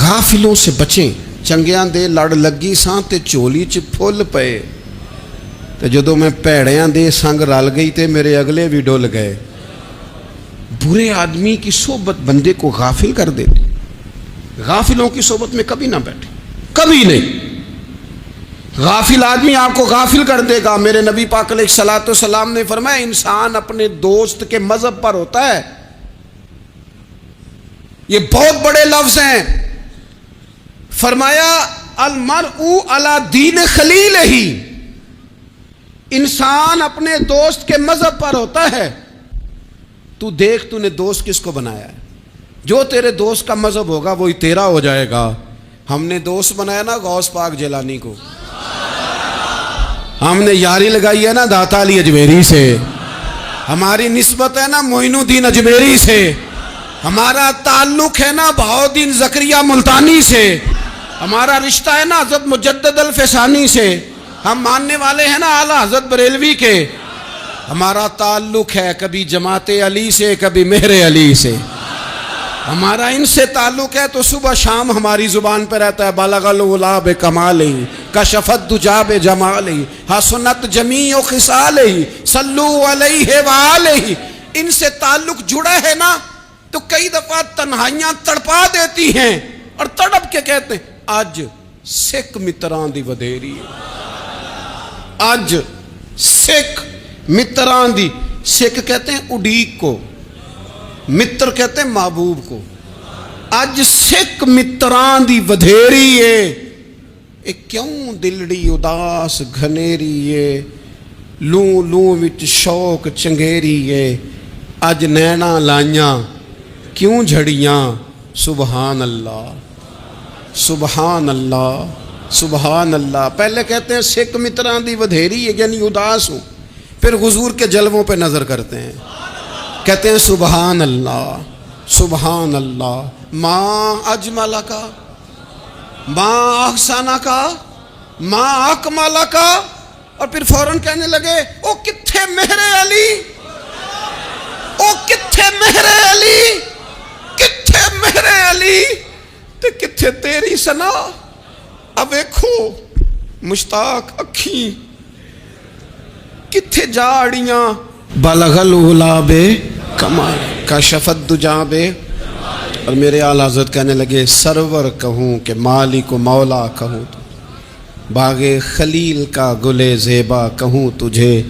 غافلوں سے بچیں. چنگیاں دے لڑ لگی ساں تے چولی چ پھل پئے, تے جدوں میں پیڑیاں دے سنگ رل گئی تے میرے اگلے بھی ڈول گئے. برے آدمی کی صحبت بندے کو غافل کر دیتی. غافلوں کی صحبت میں کبھی نہ بیٹھے, کبھی نہیں. غافل آدمی آپ کو غافل کر دے گا. میرے نبی پاک علیہ الصلوۃ والسلام نے فرمایا انسان اپنے دوست کے مذہب پر ہوتا ہے. یہ بہت بڑے لفظ ہیں. فرمایا المرء علی دین خلیلہ, انسان اپنے دوست کے مذہب پر ہوتا ہے. تو دیکھ تو نے دوست کس کو بنایا ہے. جو تیرے دوست کا مذہب ہوگا وہی تیرا ہو جائے گا. ہم نے دوست بنایا نا غوث پاک جیلانی کو, ہم نے یاری لگائی ہے نا داتا علی اجمیری سے, ہماری نسبت ہے نا معین الدین اجمیری سے, ہمارا تعلق ہے نا بہاؤالدین زکریا ملتانی سے, ہمارا رشتہ ہے نا حضرت مجدد الفسانی سے, ہم ماننے والے ہیں نا اعلیٰ حضرت بریلوی کے. ہمارا تعلق ہے کبھی جماعت علی سے کبھی مہر علی سے. ہمارا ان سے تعلق ہے تو صبح شام ہماری زبان پہ رہتا ہے بالغ العلا بکمالہ کشف الدجی بجمالہ حسنت جمیع خصالہ صلوا علیہ وآلہ. ان سے تعلق جڑا ہے نا تو کئی دفعہ تنہائیاں تڑپا دیتی ہیں اور تڑپ کے کہتے ہیں اج سکھ متران دی ودھیری ہے, اج سکھ متران دی. سکھ کہتے ہیں اڈیق کو, متر کہتے ہیں محبوب کو. اج سکھ متران دی ودھیری ہے, اے کیوں دلڑی اداس گھنیری ہے, لوں لوں وچ شوق چنگیری ہے, اج نینا لائیاں کیوں جھڑیاں. سبحان اللہ سبحان اللہ سبحان اللہ. پہلے کہتے ہیں سکھ متران دی ودھیری ہے یعنی اداس ہوں, پھر حضور کے جلووں پہ نظر کرتے ہیں, کہتے ہیں سبحان اللہ سبحان اللہ. ماں اجمل کا, ماں احسانہ کا, ماں اکمل کا, اور پھر فوراً کہنے لگے او کتھے مہر علی, او کتھے مہر علی, کتھے مہر علی, تے کتھے تیری سنا. اب دیکھو مشتاق اکھیں کتھے جاڑیاں بلغ العلا بکمال کشف الدجی بے. اور میرے اعلیٰ حضرت کہنے لگے سرور کہوں کہ مالک و مولا کہوں, تو باغ خلیل کا گل زیبا کہوں تجھے,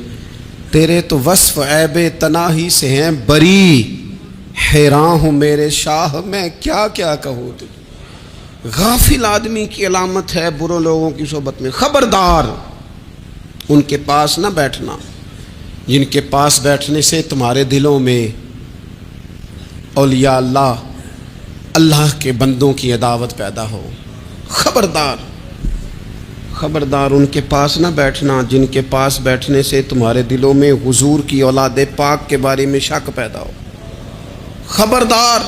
تیرے تو وصف عیب تناہی سے ہیں بری, حیران ہوں میرے شاہ میں کیا کیا کہوں تجھے. غافل آدمی کی علامت ہے برے لوگوں کی صحبت میں. خبردار ان کے پاس نہ بیٹھنا جن کے پاس بیٹھنے سے تمہارے دلوں میں اولیاء اللہ, اللہ کے بندوں کی عداوت پیدا ہو. خبردار خبردار ان کے پاس نہ بیٹھنا جن کے پاس بیٹھنے سے تمہارے دلوں میں حضور کی اولاد پاک کے بارے میں شک پیدا ہو. خبردار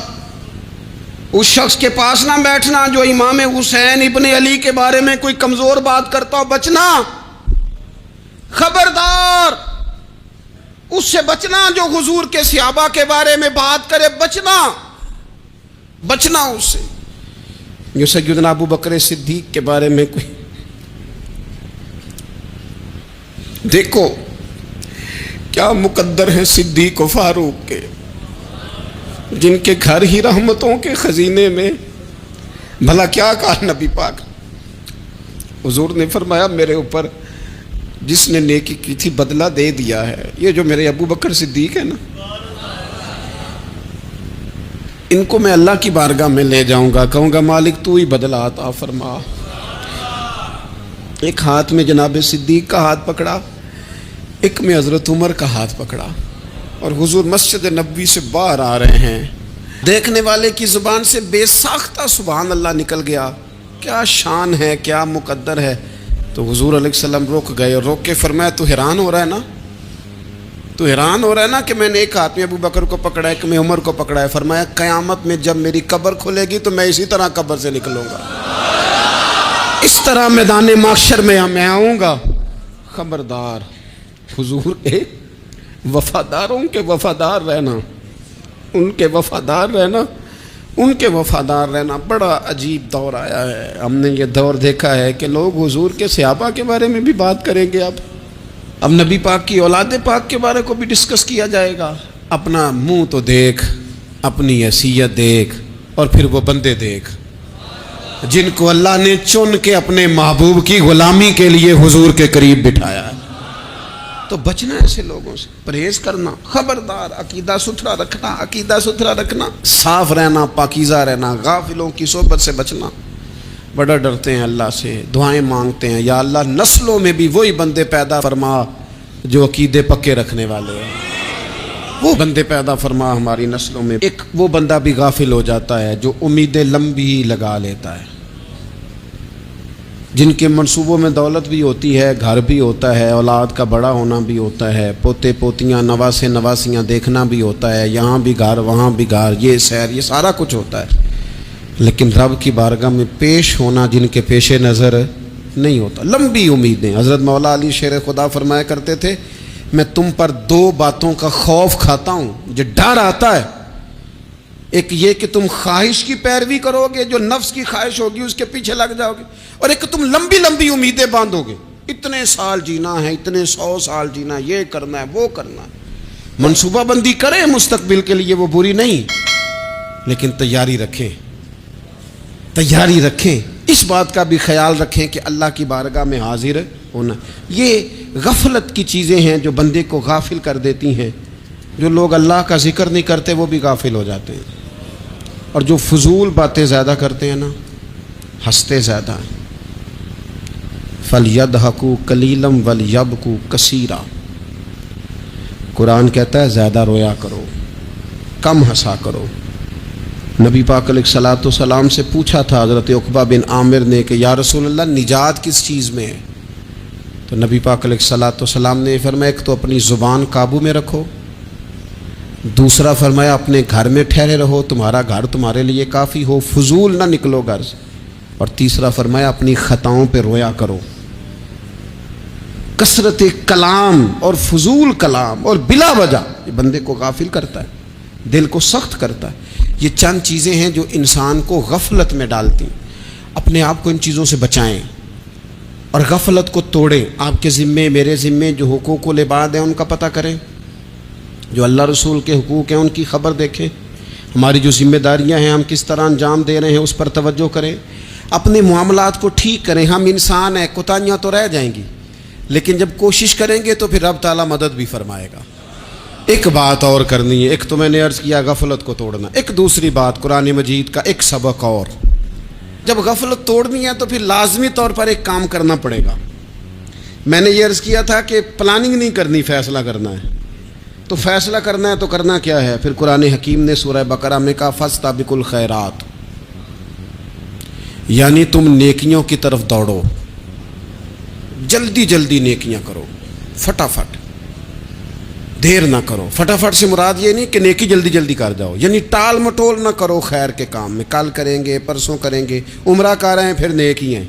اس شخص کے پاس نہ بیٹھنا جو امام حسین ابن علی کے بارے میں کوئی کمزور بات کرتا ہو, بچنا. خبردار اس سے بچنا جو حضور کے صحابہ کے بارے میں بات کرے, بچنا بچنا اس سے. جو سیدنا ابو بکر صدیق کے بارے میں کوئی, دیکھو کیا مقدر ہیں صدیق و فاروق کے, جن کے گھر ہی رحمتوں کے خزینے میں. بھلا کیا کہا نبی پاک, حضور نے فرمایا میرے اوپر جس نے نیکی کی تھی بدلہ دے دیا ہے. یہ جو میرے ابو بکر صدیق ہے نا, ان کو میں اللہ کی بارگاہ میں لے جاؤں گا, کہوں گا مالک تو ہی بدلہ عطا فرما. ایک ہاتھ میں جناب صدیق کا ہاتھ پکڑا, ایک میں حضرت عمر کا ہاتھ پکڑا, اور حضور مسجد نبوی سے باہر آ رہے ہیں. دیکھنے والے کی زبان سے بے ساختہ سبحان اللہ نکل گیا. کیا شان ہے, کیا مقدر ہے. تو حضور علیہ السلام رک گئے اور روک کے فرمایا تو حیران ہو رہا ہے نا, تو حیران ہو رہا ہے نا کہ میں نے ایک ہاتھ میں ابو بکر کو پکڑا ہے, ایک میں عمر کو پکڑا ہے. فرمایا قیامت میں جب میری قبر کھلے گی تو میں اسی طرح قبر سے نکلوں گا, اس طرح میدان محشر میں میں آؤں گا. خبردار حضور ایک وفاداروں کے وفادار رہنا, ان کے وفادار رہنا. ان کے وفادار رہنا بڑا عجیب دور آیا ہے. ہم نے یہ دور دیکھا ہے کہ لوگ حضور کے صحابہ کے بارے میں بھی بات کریں گے. اب نبی پاک کی اولاد پاک کے بارے کو بھی ڈسکس کیا جائے گا. اپنا منہ تو دیکھ، اپنی حیثیت دیکھ، اور پھر وہ بندے دیکھ جن کو اللہ نے چن کے اپنے محبوب کی غلامی کے لیے حضور کے قریب بٹھایا ہے. تو بچنا ایسے لوگوں سے، پرہیز کرنا، خبردار، عقیدہ ستھرا رکھنا، عقیدہ ستھرا رکھنا، صاف رہنا، پاکیزہ رہنا، غافلوں کی صحبت سے بچنا. بڑا ڈرتے ہیں اللہ سے، دعائیں مانگتے ہیں، یا اللہ نسلوں میں بھی وہی بندے پیدا فرما جو عقیدے پکے رکھنے والے ہیں. وہ بندے پیدا فرما ہماری نسلوں میں. ایک وہ بندہ بھی غافل ہو جاتا ہے جو امیدیں لمبی لگا لیتا ہے، جن کے منصوبوں میں دولت بھی ہوتی ہے، گھر بھی ہوتا ہے، اولاد کا بڑا ہونا بھی ہوتا ہے، پوتے پوتیاں نواسے نواسیاں دیکھنا بھی ہوتا ہے، یہاں بھی گھر وہاں بھی گھر، یہ سیر، یہ سارا کچھ ہوتا ہے. لیکن رب کی بارگاہ میں پیش ہونا جن کے پیش نظر نہیں ہوتا. لمبی امیدیں. حضرت مولا علی شیر خدا فرمایا کرتے تھے، میں تم پر دو باتوں کا خوف کھاتا ہوں، جو ڈر آتا ہے. ایک یہ کہ تم خواہش کی پیروی کرو گے، جو نفس کی خواہش ہوگی اس کے پیچھے لگ جاؤ گے، اور ایک کہ تم لمبی لمبی امیدیں باندھو گے، اتنے سال جینا ہے، اتنے 100 سال جینا، یہ کرنا ہے، وہ کرنا ہے. منصوبہ بندی کریں مستقبل کے لیے، وہ بری نہیں، لیکن تیاری رکھیں، تیاری رکھیں. اس بات کا بھی خیال رکھیں کہ اللہ کی بارگاہ میں حاضر ہونا. یہ غفلت کی چیزیں ہیں جو بندے کو غافل کر دیتی ہیں. جو لوگ اللہ کا ذکر نہیں کرتے وہ بھی غافل ہو جاتے ہیں، اور جو فضول باتیں زیادہ کرتے ہیں نا، ہنستے زیادہ ہیں. فَلْيَضْحَكُوا قَلِيلًا وَلْيَبْكُوا كَثِيرًا. قرآن کہتا ہے زیادہ رویا کرو، کم ہنسا کرو. نبی پاک علیہ الصلوۃ والسلام سے پوچھا تھا حضرت عقبہ بن عامر نے کہ یا رسول اللہ نجات کس چیز میں ہے؟ تو نبی پاک علیہ الصلوۃ والسلام نے فرمایا ایک تو اپنی زبان قابو میں رکھو، دوسرا فرمایا اپنے گھر میں ٹھہرے رہو، تمہارا گھر تمہارے لیے کافی ہو، فضول نہ نکلو گھر سے، اور تیسرا فرمایا اپنی خطاؤں پہ رویا کرو. کثرت کلام اور فضول کلام اور بلا وجہ یہ بندے کو غافل کرتا ہے، دل کو سخت کرتا ہے. یہ چند چیزیں ہیں جو انسان کو غفلت میں ڈالتی ہیں. اپنے آپ کو ان چیزوں سے بچائیں اور غفلت کو توڑیں. آپ کے ذمے، میرے ذمے جو حقوق العباد ہیں ان کا پتہ کریں، جو اللہ رسول کے حقوق ہیں ان کی خبر دیکھیں. ہماری جو ذمہ داریاں ہیں ہم کس طرح انجام دے رہے ہیں اس پر توجہ کریں. اپنے معاملات کو ٹھیک کریں. ہم انسان ہیں، کوتاہیاں تو رہ جائیں گی، لیکن جب کوشش کریں گے تو پھر رب تعالیٰ مدد بھی فرمائے گا. ایک بات اور کرنی ہے، ایک تو میں نے عرض کیا غفلت کو توڑنا، ایک دوسری بات قرآن مجید کا ایک سبق اور. جب غفلت توڑنی ہے تو پھر لازمی طور پر ایک کام کرنا پڑے گا. میں نے یہ عرض کیا تھا کہ پلاننگ نہیں کرنی، فیصلہ کرنا ہے. تو فیصلہ کرنا ہے تو کرنا کیا ہے؟ پھر قرآن حکیم نے سورہ بقرہ میں کہا فاستبقوا الخیرات، یعنی تم نیکیوں کی طرف دوڑو، جلدی جلدی نیکیاں کرو، فٹافٹ، دیر نہ کرو. فٹافٹ سے مراد یہ نہیں کہ نیکی جلدی جلدی کر جاؤ، یعنی ٹال مٹول نہ کرو خیر کے کام میں. کل کریں گے، پرسوں کریں گے، عمرہ کر رہے ہیں پھر نیکی ہیں،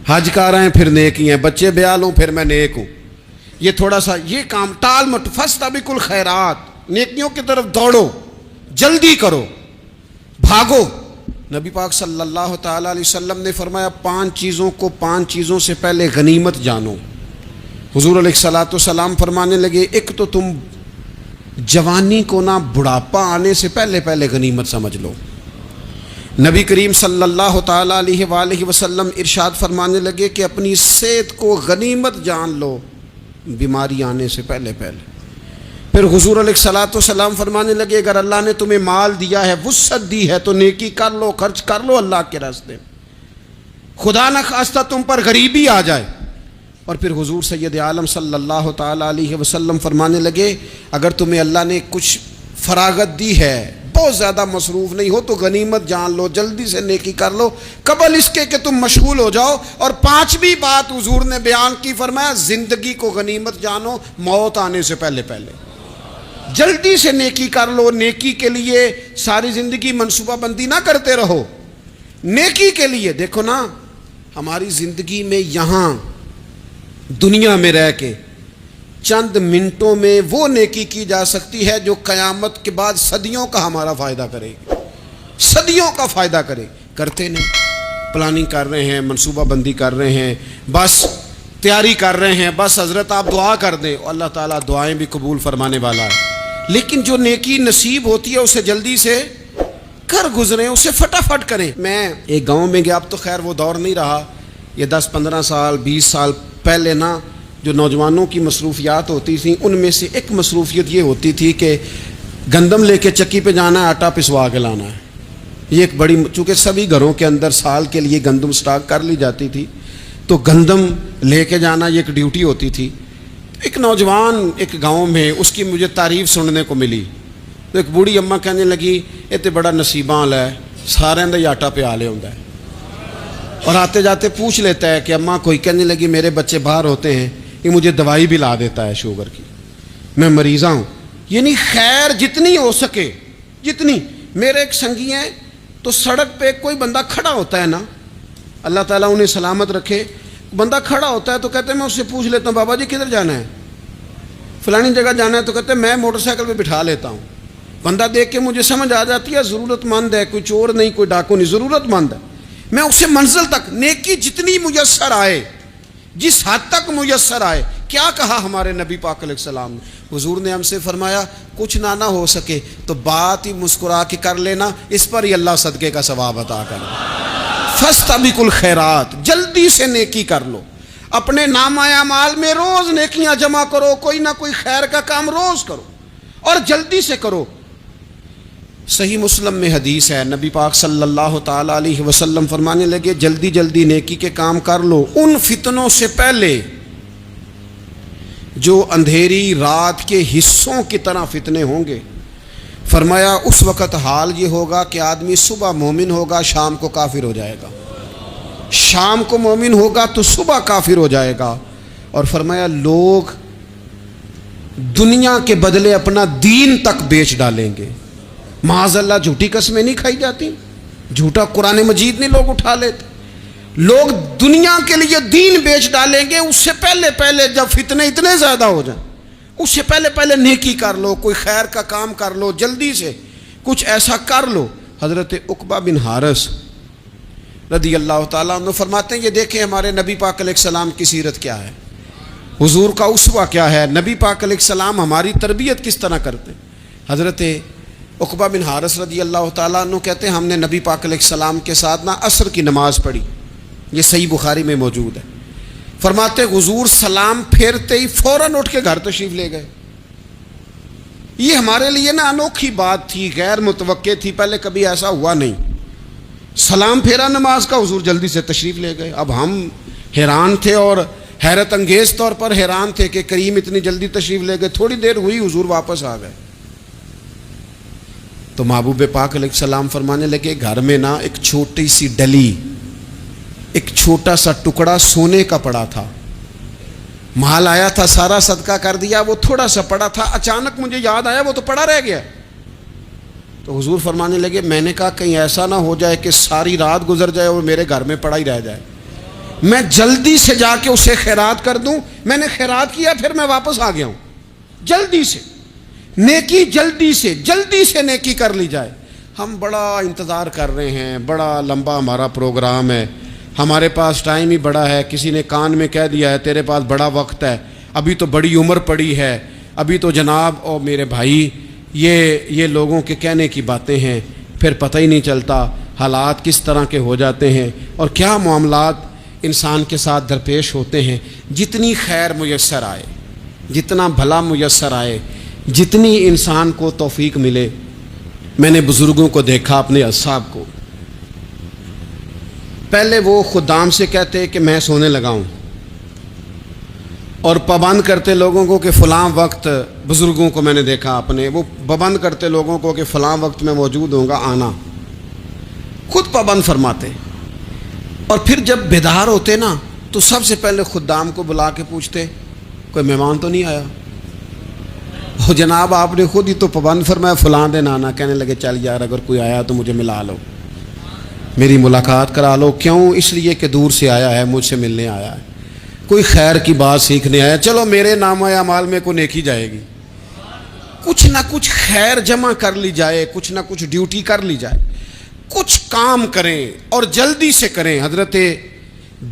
حج کر رہے ہیں پھر نیکی ہیں، بچے بیال ہوں پھر میں نیک ہوں. یہ تھوڑا سا یہ کام ٹال مٹ. فاستبقوا الخیرات، نیکیوں کی طرف دوڑو، جلدی کرو، بھاگو. نبی پاک صلی اللہ تعالیٰ علیہ وسلم نے فرمایا 5 چیزوں سے پہلے غنیمت جانو. حضور علیہ الصلوۃ والسلام فرمانے لگے ایک تو تم جوانی کو نہ بڑھاپا آنے سے پہلے پہلے غنیمت سمجھ لو. نبی کریم صلی اللہ تعالیٰ علیہ وآلہ وسلم ارشاد فرمانے لگے کہ اپنی صحت کو غنیمت جان لو بیماری آنے سے پہلے پہلے. پھر حضور علیہ الصلوۃ والسلام فرمانے لگے اگر اللہ نے تمہیں مال دیا ہے، وسعت دی ہے، تو نیکی کر لو، خرچ کر لو اللہ کے راستے. خدا نہ خواستہ تم پر غریبی آ جائے. اور پھر حضور سید عالم صلی اللہ تعالیٰ علیہ وسلم فرمانے لگے اگر تمہیں اللہ نے کچھ فراغت دی ہے، بہت زیادہ مصروف نہیں ہو، تو غنیمت جان لو، جلدی سے نیکی کر لو قبل اس کے کہ تم مشغول ہو جاؤ. اور 5ویں بات حضور نے بیان کی، فرمایا زندگی کو غنیمت جانو موت آنے سے پہلے پہلے. جلدی سے نیکی کر لو. نیکی کے لیے ساری زندگی منصوبہ بندی نہ کرتے رہو. نیکی کے لیے دیکھو نا، ہماری زندگی میں یہاں دنیا میں رہ کے چند منٹوں میں وہ نیکی کی جا سکتی ہے جو قیامت کے بعد صدیوں کا ہمارا فائدہ کرے گی. صدیوں کا فائدہ کرے، کرتے نہیں. پلاننگ کر رہے ہیں، منصوبہ بندی کر رہے ہیں، بس تیاری کر رہے ہیں، بس حضرت آپ دعا کر دیں، اللہ تعالیٰ دعائیں بھی قبول فرمانے والا ہے. لیکن جو نیکی نصیب ہوتی ہے اسے جلدی سے کر گزریں، اسے فٹافٹ کریں. میں ایک گاؤں میں گیا، اب تو خیر وہ دور نہیں رہا، یہ 10-15 سال 20 سال پہلے نا جو نوجوانوں کی مصروفیات ہوتی تھیں ان میں سے ایک مصروفیت یہ ہوتی تھی کہ گندم لے کے چکی پہ جانا ہے، آٹا پسوا کے لانا ہے. یہ ایک بڑی، چونکہ سبھی گھروں کے اندر سال کے لیے گندم سٹاک کر لی جاتی تھی، تو گندم لے کے جانا یہ ایک ڈیوٹی ہوتی تھی. ایک نوجوان ایک گاؤں میں، اس کی مجھے تعریف سننے کو ملی. تو ایک بوڑھی اماں کہنے لگی یہ تو بڑا نصیباں والا ہے، سارے اندر آٹا پیا لے ہوندا ہے. اور آتے جاتے پوچھ لیتا ہے کہ اماں کوئی، کہنے لگی میرے بچے باہر ہوتے ہیں، یہ مجھے دوائی بھی لا دیتا ہے شوگر کی، میں مریضہ ہوں. یعنی خیر جتنی ہو سکے، جتنی. میرے ایک سنگی ہیں، تو سڑک پہ کوئی بندہ کھڑا ہوتا ہے نا، اللہ تعالیٰ انہیں سلامت رکھے، بندہ کھڑا ہوتا ہے تو کہتے ہیں میں اس سے پوچھ لیتا ہوں بابا جی کدھر جانا ہے، فلانی جگہ جانا ہے، تو کہتے ہیں میں موٹر سائیکل پہ بٹھا لیتا ہوں. بندہ دیکھ کے مجھے سمجھ آ جاتی ہے ضرورت مند ہے، کوئی چور نہیں، کوئی ڈاکو نہیں، ضرورت مند ہے. میں اسے منزل تک، نیکی جتنی میسر آئے، جس حد تک میسر آئے. کیا کہا ہمارے نبی پاک علیہ السلام نے؟ حضور نے ہم سے فرمایا کچھ نہ ہو سکے تو بات ہی مسکرا کے کر لینا، اس پر ہی اللہ صدقے کا ثواب عطا کر. فاستبقوا الخیرات، جلدی سے نیکی کر لو. اپنے نامہ اعمال میں روز نیکیاں جمع کرو، کوئی نہ کوئی خیر کا کام روز کرو اور جلدی سے کرو. صحیح مسلم میں حدیث ہے، نبی پاک صلی اللہ تعالی علیہ وسلم فرمانے لگے جلدی جلدی نیکی کے کام کر لو ان فتنوں سے پہلے جو اندھیری رات کے حصوں کی طرح فتنے ہوں گے. فرمایا اس وقت حال یہ ہوگا کہ آدمی صبح مومن ہوگا، شام کو کافر ہو جائے گا، شام کو مومن ہوگا تو صبح کافر ہو جائے گا. اور فرمایا لوگ دنیا کے بدلے اپنا دین تک بیچ ڈالیں گے. معاذ اللہ جھوٹی قسمیں نہیں کھائی جاتی، جھوٹا قرآن مجید نہیں لوگ اٹھا لیتے. لوگ دنیا کے لیے دین بیچ ڈالیں گے. اس سے پہلے جب فتنے اتنے زیادہ ہو جائیں، اس سے پہلے نیکی کر لو، کوئی خیر کا کام کر لو، جلدی سے کچھ ایسا کر لو. حضرت عقبہ بن حارث رضی اللہ تعالیٰ عنہ فرماتے ہیں یہ دیکھیں ہمارے نبی پاک علیہ السلام کی سیرت کیا ہے، حضور کا اسوہ کیا ہے، نبی پاک علیہ السلام ہماری تربیت کس طرح کرتے. حضرت عقبہ بن حارث رضی اللہ تعالیٰ عنہ کہتے ہیں ہم نے نبی پاک علیہ السلام کے ساتھ نا عصر کی نماز پڑھی، یہ صحیح بخاری میں موجود ہے. فرماتے حضور سلام پھیرتے ہی فوراً اٹھ کے گھر تشریف لے گئے. یہ ہمارے لیے نا انوکھی بات تھی، غیر متوقع تھی، پہلے کبھی ایسا ہوا نہیں. سلام پھیرا نماز کا، حضور جلدی سے تشریف لے گئے. اب ہم حیران تھے اور حیرت انگیز طور پر حیران تھے کہ کریم اتنی جلدی تشریف لے گئے. تھوڑی دیر ہوئی حضور واپس آ گئے. تو محبوب پاک علیہ السلام فرمانے لگے گھر میں نا ایک چھوٹی سی ڈلی، ایک چھوٹا سا ٹکڑا سونے کا پڑا تھا، مال آیا تھا سارا صدقہ کر دیا، وہ تھوڑا سا پڑا تھا، اچانک مجھے یاد آیا وہ تو پڑا رہ گیا. تو حضور فرمانے لگے میں نے کہا کہیں ایسا نہ ہو جائے کہ ساری رات گزر جائے اور میرے گھر میں پڑا ہی رہ جائے، میں جلدی سے جا کے اسے خیرات کر دوں. میں نے خیرات کیا پھر میں واپس آ گیا ہوں. جلدی سے نیکی، جلدی سے نیکی کر لی جائے. ہم بڑا انتظار کر رہے ہیں، بڑا لمبا ہمارا پروگرام ہے، ہمارے پاس ٹائم ہی بڑا ہے. کسی نے کان میں کہہ دیا ہے تیرے پاس بڑا وقت ہے، ابھی تو بڑی عمر پڑی ہے، ابھی تو جناب او میرے بھائی یہ لوگوں کے کہنے کی باتیں ہیں. پھر پتہ ہی نہیں چلتا حالات کس طرح کے ہو جاتے ہیں اور کیا معاملات انسان کے ساتھ درپیش ہوتے ہیں. جتنی خیر میسر آئے، جتنا بھلا میسر آئے، جتنی انسان کو توفیق ملے. میں نے بزرگوں کو دیکھا، اپنے اصحاب کو، پہلے وہ خدام سے کہتے کہ میں سونے لگا ہوں اور پابند کرتے لوگوں کو کہ فلاں وقت، بزرگوں کو میں نے دیکھا اپنے، وہ پابند کرتے لوگوں کو کہ فلاں وقت میں موجود ہوں گا آنا، خود پابند فرماتے. اور پھر جب بیدار ہوتے نا تو سب سے پہلے خدام کو بلا کے پوچھتے کوئی مہمان تو نہیں آیا؟ وہ جناب آپ نے خود ہی تو پابند فرمایا فلاں دن آنا. کہنے لگے چل یار اگر کوئی آیا تو مجھے ملا لو، میری ملاقات کرا لو. کیوں؟ اس لیے کہ دور سے آیا ہے، مجھ سے ملنے آیا ہے، کوئی خیر کی بات سیکھنے آیا. چلو میرے نامہ اعمال میں کوئی نیکی جائے گی، کچھ نہ کچھ خیر جمع کر لی جائے، کچھ نہ کچھ ڈیوٹی کر لی جائے. کچھ کام کریں اور جلدی سے کریں. حضرت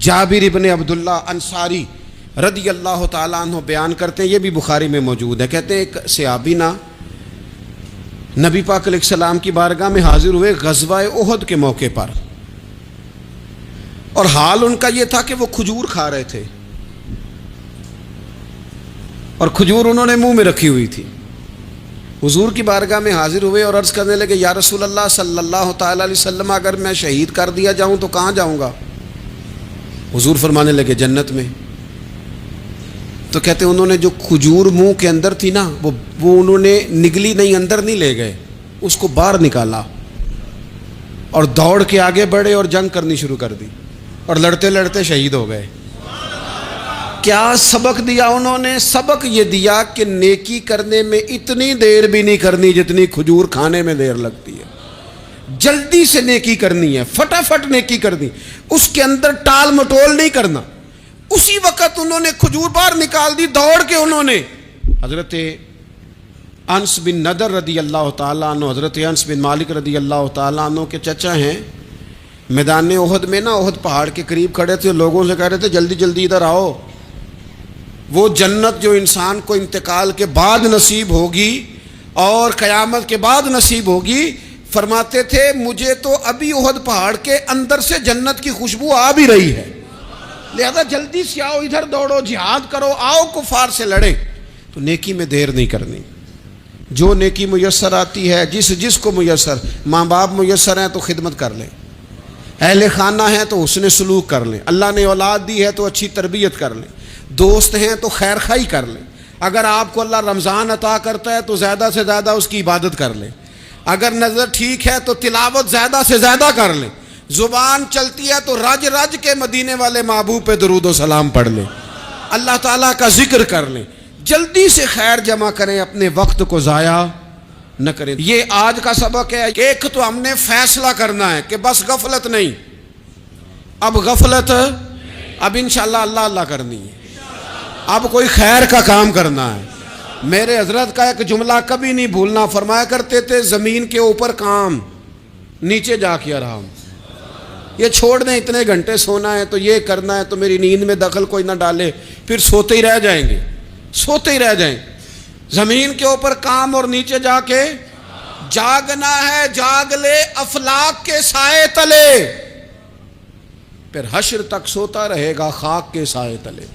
جابر ابن عبداللہ انصاری رضی اللہ تعالیٰ عنہ بیان کرتے ہیں، یہ بھی بخاری میں موجود ہے. کہتے ہیں ایک صحابی نا نبی پاک علیہ السلام کی بارگاہ میں حاضر ہوئے غزوہ احد کے موقع پر، اور حال ان کا یہ تھا کہ وہ کھجور کھا رہے تھے، اور کھجور انہوں نے منہ میں رکھی ہوئی تھی. حضور کی بارگاہ میں حاضر ہوئے اور عرض کرنے لگے یا رسول اللہ صلی اللہ تعالیٰ علیہ وسلم، اگر میں شہید کر دیا جاؤں تو کہاں جاؤں گا؟ حضور فرمانے لگے جنت میں. تو کہتے ہیں انہوں نے جو کھجور منہ کے اندر تھی نا وہ انہوں نے نگلی نہیں، اندر نہیں لے گئے، اس کو باہر نکالا اور دوڑ کے آگے بڑھے اور جنگ کرنی شروع کر دی، اور لڑتے لڑتے شہید ہو گئے. کیا سبق دیا انہوں نے؟ سبق یہ دیا کہ نیکی کرنے میں اتنی دیر بھی نہیں کرنی جتنی کھجور کھانے میں دیر لگتی ہے. جلدی سے نیکی کرنی ہے، فٹافٹ نیکی کرنی، اس کے اندر ٹال مٹول نہیں کرنا. اسی وقت انہوں نے کھجور باہر نکال دی، دوڑ کے انہوں نے. حضرت انس بن نضر رضی اللہ تعالیٰ عنہ، حضرت انس بن مالک رضی اللہ تعالیٰ عنہ کے چچا ہیں، میدان احد میں نا احد پہاڑ کے قریب کھڑے تھے، لوگوں سے کہہ رہے تھے جلدی جلدی ادھر آؤ. وہ جنت جو انسان کو انتقال کے بعد نصیب ہوگی اور قیامت کے بعد نصیب ہوگی، فرماتے تھے مجھے تو ابھی احد پہاڑ کے اندر سے جنت کی خوشبو آ بھی رہی ہے، لہذا جلدی سے آؤ، ادھر دوڑو، جہاد کرو، آؤ کفار سے لڑیں. تو نیکی میں دیر نہیں کرنی. جو نیکی میسر آتی ہے، جس کو میسر، ماں باپ میسر ہیں تو خدمت کر لیں، اہل خانہ ہیں تو حسن سلوک کر لیں، اللہ نے اولاد دی ہے تو اچھی تربیت کر لیں، دوست ہیں تو خیر خواہی کر لیں. اگر آپ کو اللہ رمضان عطا کرتا ہے تو زیادہ سے زیادہ اس کی عبادت کر لیں. اگر نظر ٹھیک ہے تو تلاوت زیادہ سے زیادہ کر لیں. زبان چلتی ہے تو رج رج کے مدینے والے محبوب پہ درود و سلام پڑھ لیں، اللہ تعالیٰ کا ذکر کر لیں. جلدی سے خیر جمع کریں، اپنے وقت کو ضائع نہ کریں. یہ آج کا سبق ہے. ایک تو ہم نے فیصلہ کرنا ہے کہ بس غفلت نہیں، اب غفلت، اب انشاءاللہ اللہ اللہ کرنی ہے، اب کوئی خیر کا کام کرنا ہے. میرے حضرت کا ایک جملہ کبھی نہیں بھولنا، فرمایا کرتے تھے زمین کے اوپر کام، نیچے جا کے آرام. یہ چھوڑ دیں اتنے گھنٹے سونا ہے تو یہ کرنا ہے تو میری نیند میں دخل کوئی نہ ڈالے، پھر سوتے ہی رہ جائیں گے، سوتے ہی رہ جائیں. زمین کے اوپر کام اور نیچے جا کے جاگنا ہے، جاگ لے افلاک کے سائے تلے، پھر حشر تک سوتا رہے گا خاک کے سائے تلے.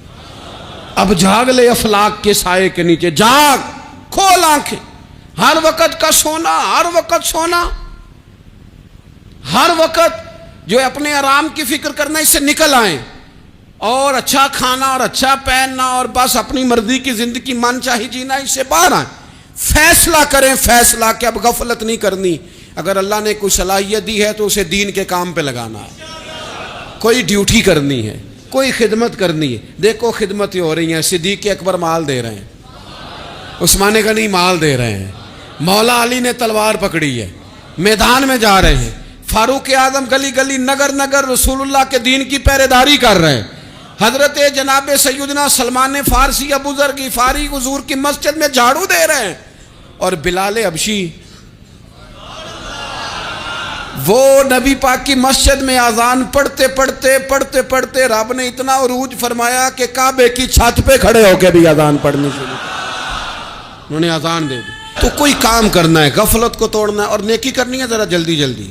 اب جاگ لے افلاک کے سائے کے نیچے، جاگ، کھول آنکھیں. ہر وقت کا سونا، ہر وقت سونا، ہر وقت جو اپنے آرام کی فکر کرنا، اس سے نکل آئیں اور اچھا کھانا اور اچھا پہننا اور بس اپنی مرضی کی زندگی من چاہی جینا، اس سے باہر آئیں. فیصلہ کریں، فیصلہ کہ اب غفلت نہیں کرنی. اگر اللہ نے کوئی صلاحیت دی ہے تو اسے دین کے کام پہ لگانا ہے، کوئی ڈیوٹی کرنی ہے، کوئی خدمت کرنی ہے. دیکھو خدمتیں ہو رہی ہیں، صدیق اکبر مال دے رہے ہیں، عثمان غنی مال دے رہے ہیں، مولا علی نے تلوار پکڑی ہے، میدان میں جا رہے ہیں، فاروق اعظم گلی گلی نگر نگر رسول اللہ کے دین کی پہرے داری کر رہے ہیں، حضرت جناب سیدنا سلمان فارسی ابو ذر غفاری حضور کی مسجد میں جھاڑو دے رہے ہیں، اور بلال حبشی وہ نبی پاک کی مسجد میں اذان پڑھتے پڑھتے رب نے اتنا عروج فرمایا کہ کعبے کی چھت پہ کھڑے ہو کے بھی اذان پڑھنی شروع کی، انہوں نے اذان دے دی. تو کوئی کام کرنا ہے، غفلت کو توڑنا ہے اور نیکی کرنی ہے ذرا جلدی جلدی.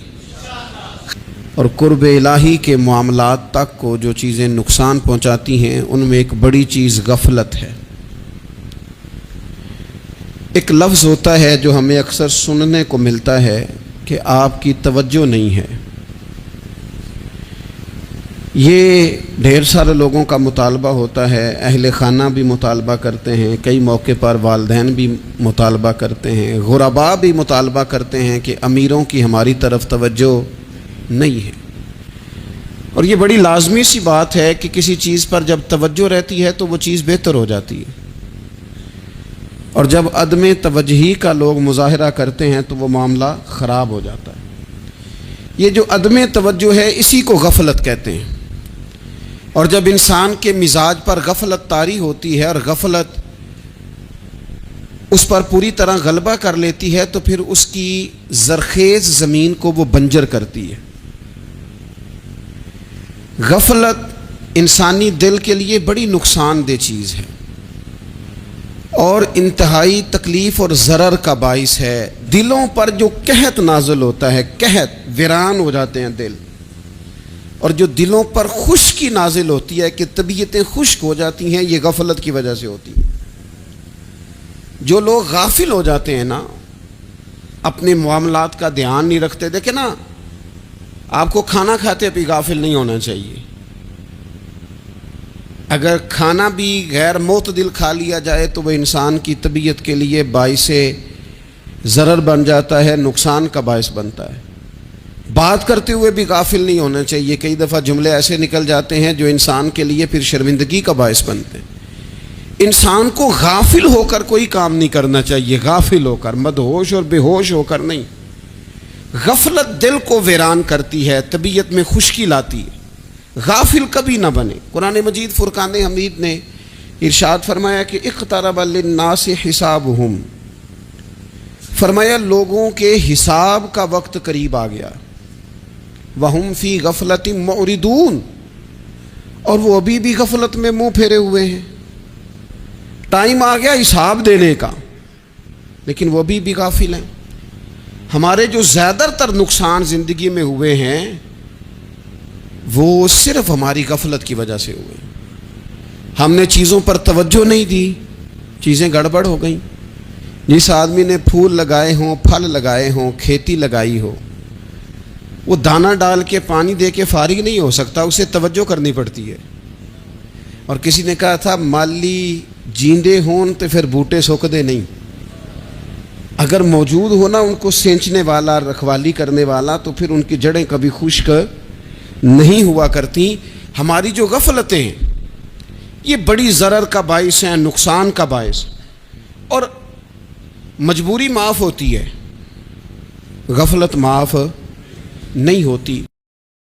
اور قرب الہی کے معاملات تک کو جو چیزیں نقصان پہنچاتی ہیں ان میں ایک بڑی چیز غفلت ہے. ایک لفظ ہوتا ہے جو ہمیں اکثر سننے کو ملتا ہے کہ آپ کی توجہ نہیں ہے. یہ ڈھیر سارے لوگوں کا مطالبہ ہوتا ہے، اہل خانہ بھی مطالبہ کرتے ہیں، کئی موقع پر والدین بھی مطالبہ کرتے ہیں، غرباء بھی مطالبہ کرتے ہیں کہ امیروں کی ہماری طرف توجہ نہیں ہے. اور یہ بڑی لازمی سی بات ہے کہ کسی چیز پر جب توجہ رہتی ہے تو وہ چیز بہتر ہو جاتی ہے، اور جب عدم توجہی کا لوگ مظاہرہ کرتے ہیں تو وہ معاملہ خراب ہو جاتا ہے. یہ جو عدم توجہ ہے اسی کو غفلت کہتے ہیں. اور جب انسان کے مزاج پر غفلت طاری ہوتی ہے اور غفلت اس پر پوری طرح غلبہ کر لیتی ہے تو پھر اس کی زرخیز زمین کو وہ بنجر کرتی ہے۔ غفلت انسانی دل کے لیے بڑی نقصان دہ چیز ہے اور انتہائی تکلیف اور ضرر کا باعث ہے۔ دلوں پر جو قحط نازل ہوتا ہے، قحط، ویران ہو جاتے ہیں دل، اور جو دلوں پر خشکی نازل ہوتی ہے کہ طبیعتیں خشک ہو جاتی ہیں، یہ غفلت کی وجہ سے ہوتی ہے۔ جو لوگ غافل ہو جاتے ہیں نا، اپنے معاملات کا دھیان نہیں رکھتے، دیکھیں نا، آپ کو کھانا کھاتے بھی غافل نہیں ہونا چاہیے۔ اگر کھانا بھی غیر معتدل کھا لیا جائے تو وہ انسان کی طبیعت کے لیے باعث ضرر بن جاتا ہے، نقصان کا باعث بنتا ہے۔ بات کرتے ہوئے بھی غافل نہیں ہونا چاہیے، کئی دفعہ جملے ایسے نکل جاتے ہیں جو انسان کے لیے پھر شرمندگی کا باعث بنتے ہیں۔ انسان کو غافل ہو کر کوئی کام نہیں کرنا چاہیے، غافل ہو کر، مدہوش اور بے ہوش ہو کر نہیں۔ غفلت دل کو ویران کرتی ہے، طبیعت میں خشکی لاتی ہے۔ غافل کبھی نہ بنے۔ قرآن مجید فرقان حمید نے ارشاد فرمایا کہ اقترب للناس حسابہم، فرمایا لوگوں کے حساب کا وقت قریب آ گیا۔ وہم فی غفلۃ معرضون، اور وہ ابھی بھی غفلت میں منہ پھیرے ہوئے ہیں۔ ٹائم آ گیا حساب دینے کا، لیکن وہ ابھی بھی غافل ہیں۔ ہمارے جو زیادہ تر نقصان زندگی میں ہوئے ہیں وہ صرف ہماری غفلت کی وجہ سے ہوئے۔ ہم نے چیزوں پر توجہ نہیں دی، چیزیں گڑبڑ ہو گئیں۔ جس آدمی نے پھول لگائے ہوں، پھل لگائے ہوں، کھیتی لگائی ہو، وہ دانہ ڈال کے پانی دے کے فارغ نہیں ہو سکتا، اسے توجہ کرنی پڑتی ہے۔ اور کسی نے کہا تھا مالی جیندے ہون تو پھر بوٹے سوکدے نہیں، اگر موجود ہونا ان کو سینچنے والا، رکھوالی کرنے والا، تو پھر ان کی جڑیں کبھی خشک نہیں ہوا کرتی۔ ہماری جو غفلتیں ہیں یہ بڑی ضرر کا باعث ہیں، نقصان کا باعث، اور مجبوری معاف ہوتی ہے، غفلت معاف نہیں ہوتی۔